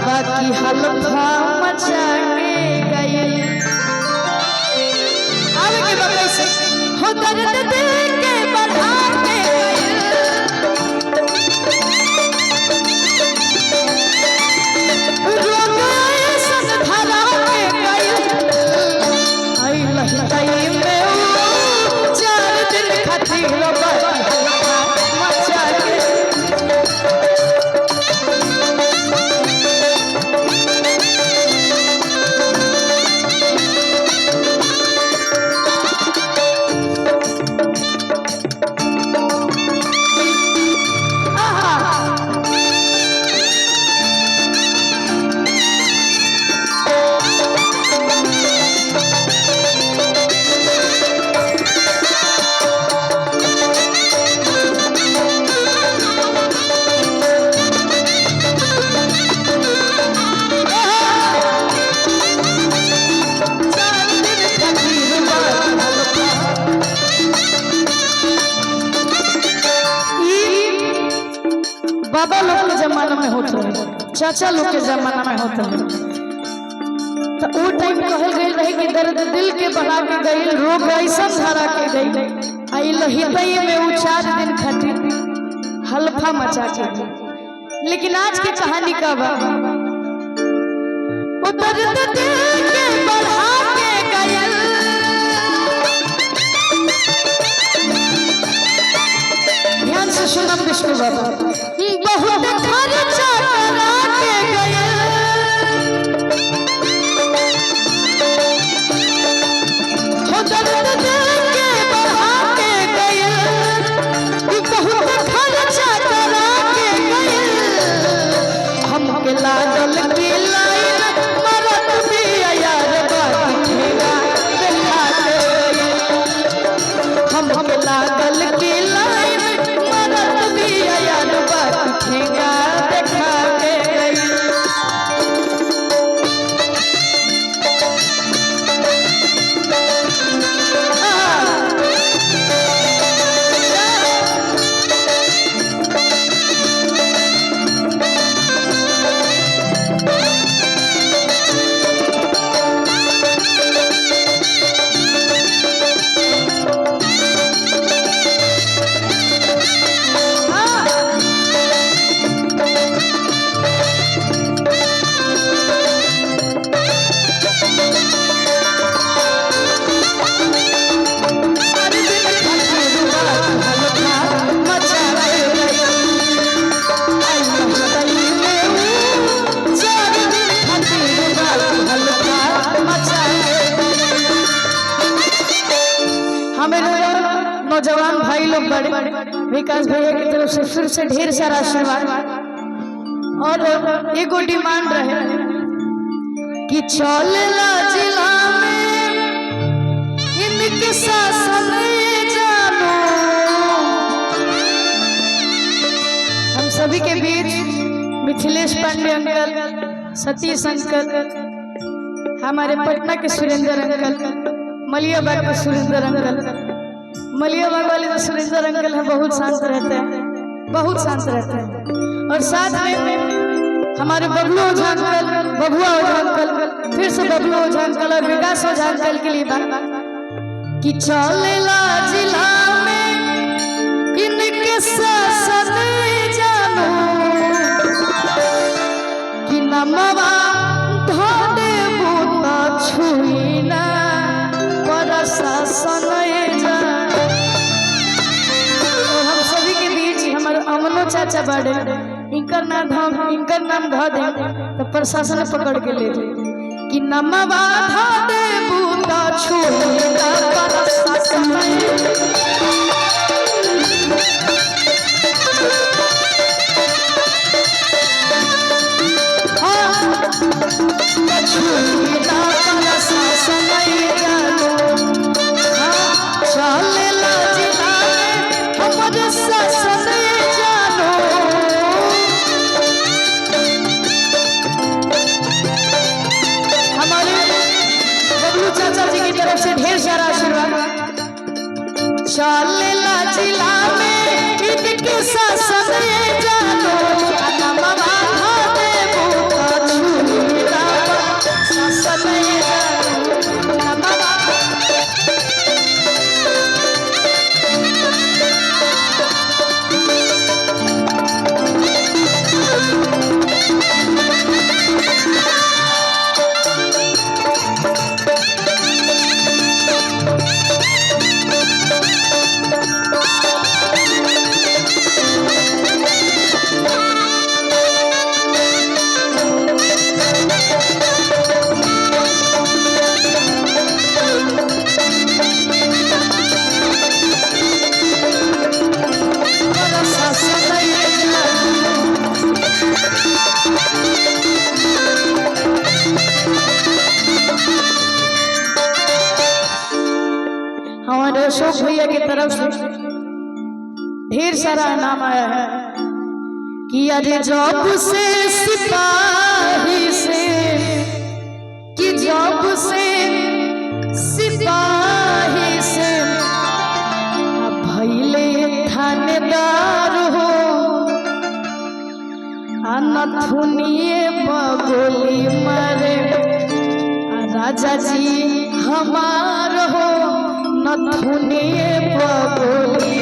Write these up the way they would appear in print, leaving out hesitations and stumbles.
बाकी हल्फा मचा के गई आवे के बगल से हो दर्द दिल के बढ़ा के रोग ऐसन धरा के गई आई लहताई में चार दिन खातिर बाकी हल्फा मचा के बाबा लोग के जमाना में होता है, चाचा लोग के जमाना में होता है। तो वो टाइम कहल गई रहे कि दर्द दिल के बढ़ा के गई, रोग ऐसा धरा के गई, आई लहितई में वो 4 दिन खातिर हल्फा मचा के गई। लेकिन आज की कहानी का बा वो दर्द दिल के बढ़ा के गई, ध्यान से सुनम विष्णु बाबा बहुत खर्चा करा के गए, हो दर्द दिल के बढ़ा के गए, बहुत खर्चा करा के गए, हमके लागल की लाइन मरत भी यार बाकी ठेगा देखा के, हमके लागल की लाइन मरत भी यार बाकी ठेगा देखा के नौजवान भाई लोग बड़े विकास भैया की तरफ से फिर से ढेर सारा आशीर्वाद और एगो डिमांड रहे कि चलेला जिला में इनके शासन जानो। हम सभी के बीच मिथिलेश पांडे अंकल, सतीश अंकल, हमारे पटना के सुरेंद्र अंकल, मलियाबाग के सुरेंद्र अंकल, मलियाबाग वाले जो सुरेंद्र अंकल हैं बहुत शांत रहते हैं, बहुत शांत रहते हैं। और साथ में हमारे बबलू ओझा अंकल, बबुआ ओझा अंकल, फिर से बबलू ओझा अंकल और विकास ओझा अंकल के लिए बात कि चलेला जिला में इनके शासन जानो कि नमवा धो देबू त छुई ना प्रशासन अमनो चाचा बड़े इनकर नाम धा दे तो प्रशासन पकड़ के ले जाए कि नमवा धा दे बूता छोड़ा प्रशासन छोड़ा प्रशासन जानो चलेला जिला हमारे शासन चलेला जिला में इनके शासन ये जानो नमवा दे भूता छुरीला शासन ये जानो नमवा हमारे अशोक भैया की तरफ से ढेर सारा नाम आया है कि अरे जॉब से सिपाही से कि जॉब से सिपाही से भैले थानेदार हो नथुनिए बगोली मारे राजा जी हमार हो नथुनिए बगोली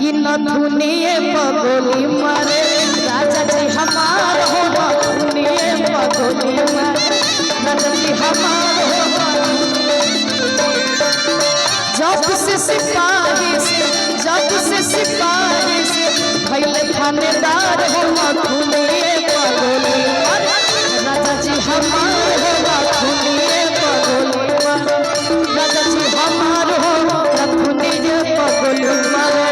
कि नथुनिए बगोली मारे राजा जी हमार हो नथुनिए बगोली मारे राजा जी हमार हो जब से सिपाही से भैले थानेदार हो नथुनिए बगोली मारे राजा जी हमार हो नथुनिए बगोली मारे राजा जी हमार हो नथुनिए बगोली मारे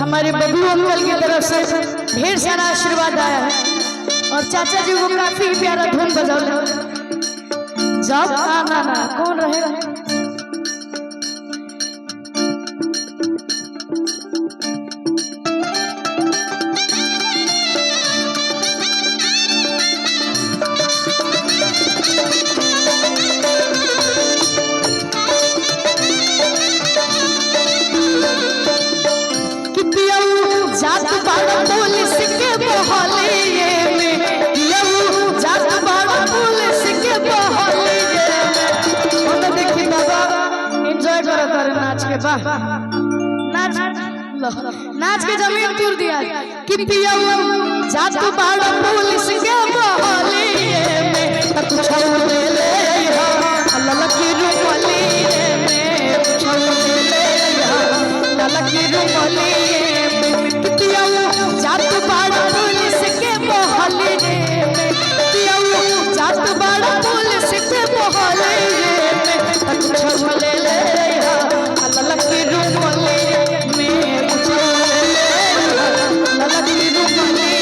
हमारे बबलू अंकल की तरफ से ढेर सारा आशीर्वाद आया है और चाचा जी को काफी प्यारा धुन बजा जब ना कौन रहेगा जात बाड़ा पुलिस के बहलिए में जात बाड़ा पुलिस के बहलिए में हम देखी बाबा एंजॉय करो कर नाच के बा नाच के जमीन तोड़ दिया कि पिया जात बाड़ा पुलिस के बहलिए में तू छौ ले ले अल्लाह की रुमलिए में छौ ले ले अल्लाह की रुमलिए जात बाड़ा पुलिस के मोहल्ले में जात बाड़ा पुलिस के मोहल्ले में छौ ले ले अल्लाह की रुमले में छौ ले ले अल्लाह की रुमले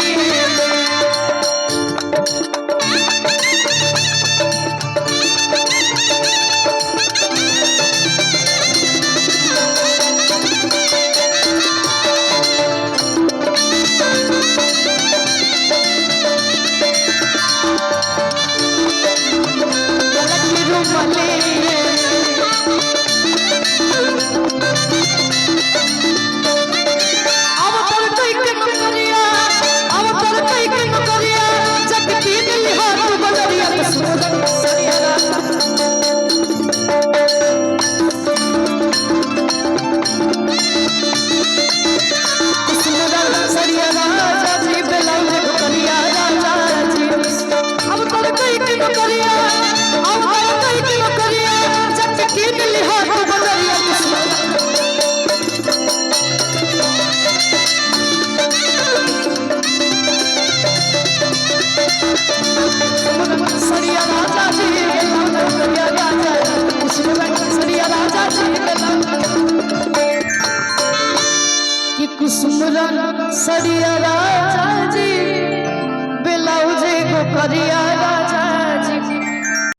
सुमरन सरिया राजा जी ब्लाउज को करिया